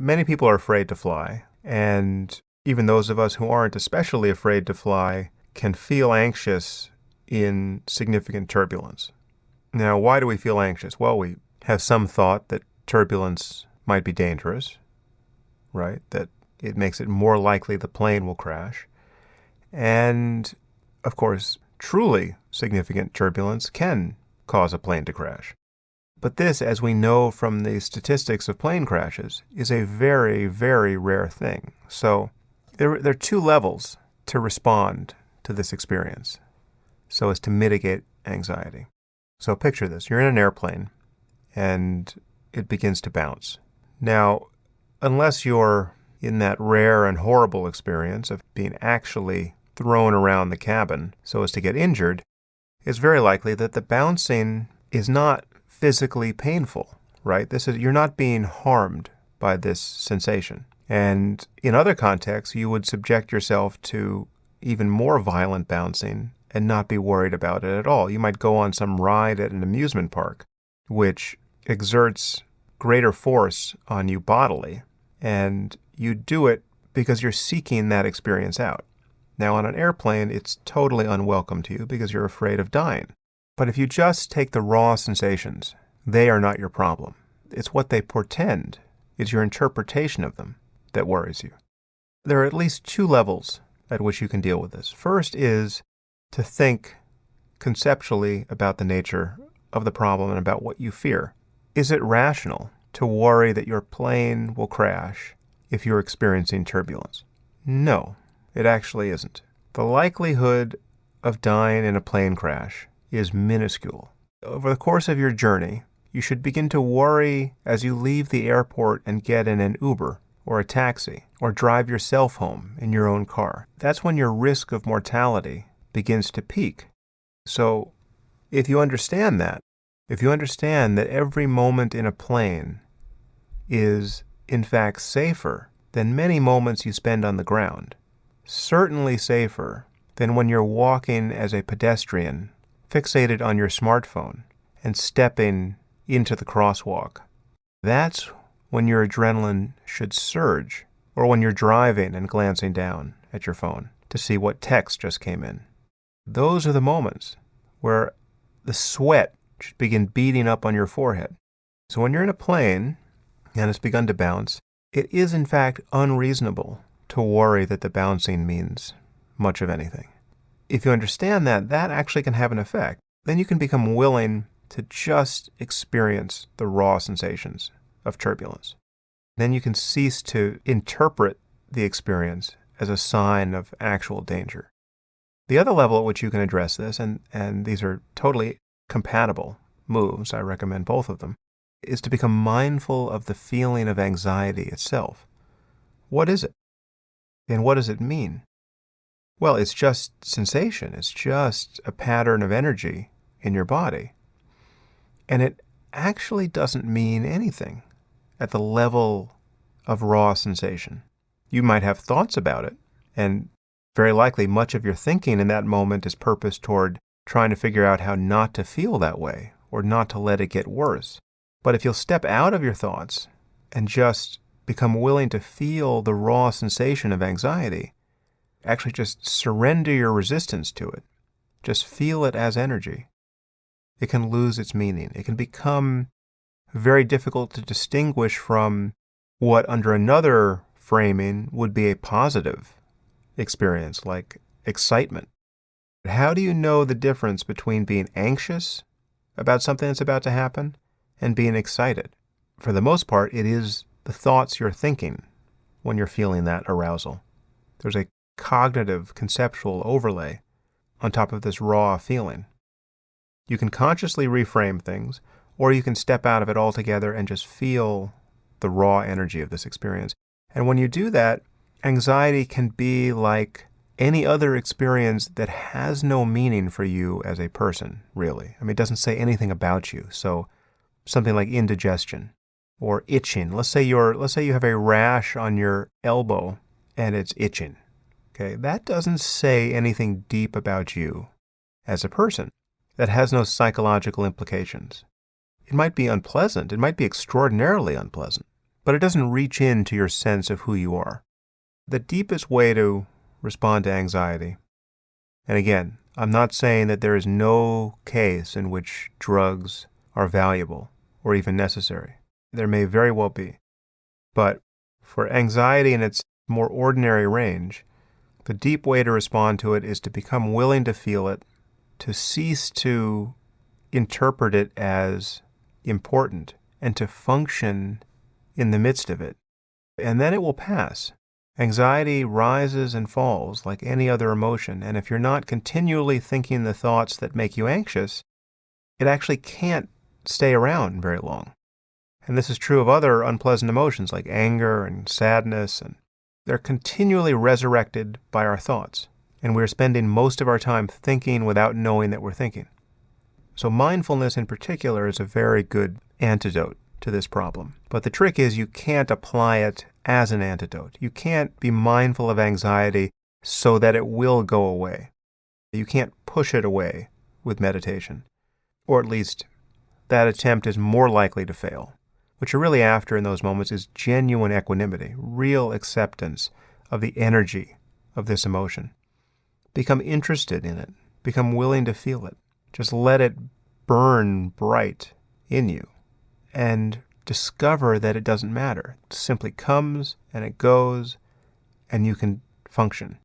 many people are afraid to fly, and even those of us who aren't especially afraid to fly can feel anxious in significant turbulence. Now, why do we feel anxious? Well, we have some thought that turbulence might be dangerous, right? That it makes it more likely the plane will crash. And, of course, truly significant turbulence can cause a plane to crash. But this, as we know from the statistics of plane crashes, is a very, very rare thing. So there are two levels to respond to this experience so as to mitigate anxiety. So picture this. You're in an airplane and it begins to bounce. Now, unless you're in that rare and horrible experience of being actually thrown around the cabin so as to get injured, it's very likely that the bouncing is not physically painful, right? You're not being harmed by this sensation. And in other contexts, you would subject yourself to even more violent bouncing and not be worried about it at all. You might go on some ride at an amusement park, which exerts greater force on you bodily, and you do it because you're seeking that experience out. Now, on an airplane, it's totally unwelcome to you because you're afraid of dying. But if you just take the raw sensations, they are not your problem. It's what they portend. It's your interpretation of them that worries you. There are at least two levels at which you can deal with this. First is to think conceptually about the nature of the problem and about what you fear. Is it rational to worry that your plane will crash if you're experiencing turbulence? No, it actually isn't. The likelihood of dying in a plane crash is minuscule. Over the course of your journey, you should begin to worry as you leave the airport and get in an Uber or a taxi or drive yourself home in your own car. That's when your risk of mortality begins to peak. So if you understand that every moment in a plane is in fact safer than many moments you spend on the ground, certainly safer than when you're walking as a pedestrian, fixated on your smartphone and stepping into the crosswalk, that's when your adrenaline should surge, or when you're driving and glancing down at your phone to see what text just came in. Those are the moments where the sweat should begin beating up on your forehead. So when you're in a plane and it's begun to bounce, it is in fact unreasonable to worry that the bouncing means much of anything. If you understand that, that actually can have an effect. Then you can become willing to just experience the raw sensations of turbulence. Then you can cease to interpret the experience as a sign of actual danger. The other level at which you can address this, and these are totally compatible moves, I recommend both of them, is to become mindful of the feeling of anxiety itself. What is it? And what does it mean? Well, it's just sensation. It's just a pattern of energy in your body. And it actually doesn't mean anything at the level of raw sensation. You might have thoughts about it, and very likely much of your thinking in that moment is purposed toward trying to figure out how not to feel that way or not to let it get worse. But if you'll step out of your thoughts and just become willing to feel the raw sensation of anxiety, actually just surrender your resistance to it, just feel it as energy, it can lose its meaning. It can become very difficult to distinguish from what under another framing would be a positive experience, like excitement. How do you know the difference between being anxious about something that's about to happen and being excited? For the most part, it is the thoughts you're thinking when you're feeling that arousal. There's a cognitive, conceptual overlay on top of this raw feeling. You can consciously reframe things, or you can step out of it altogether and just feel the raw energy of this experience. And when you do that, anxiety can be like any other experience that has no meaning for you as a person, really. I mean, it doesn't say anything about you. So something like indigestion or itching. Let's say you have a rash on your elbow and it's itching. Okay, that doesn't say anything deep about you as a person. That has no psychological implications. It might be unpleasant. It might be extraordinarily unpleasant. but it doesn't reach into your sense of who you are. The deepest way to respond to anxiety, and again, I'm not saying that there is no case in which drugs are valuable or even necessary. There may very well be. But for anxiety in its more ordinary range, the deep way to respond to it is to become willing to feel it, to cease to interpret it as important, and to function in the midst of it. And then it will pass. Anxiety rises and falls like any other emotion, and if you're not continually thinking the thoughts that make you anxious, it actually can't stay around very long. And this is true of other unpleasant emotions like anger and sadness, and they're continually resurrected by our thoughts, and we're spending most of our time thinking without knowing that we're thinking. So mindfulness in particular is a very good antidote to this problem. But the trick is you can't apply it as an antidote. You can't be mindful of anxiety so that it will go away. You can't push it away with meditation. Or at least that attempt is more likely to fail. What you're really after in those moments is genuine equanimity, real acceptance of the energy of this emotion. Become interested in it. Become willing to feel it. Just let it burn bright in you. And discover that it doesn't matter. It simply comes and it goes, and you can function.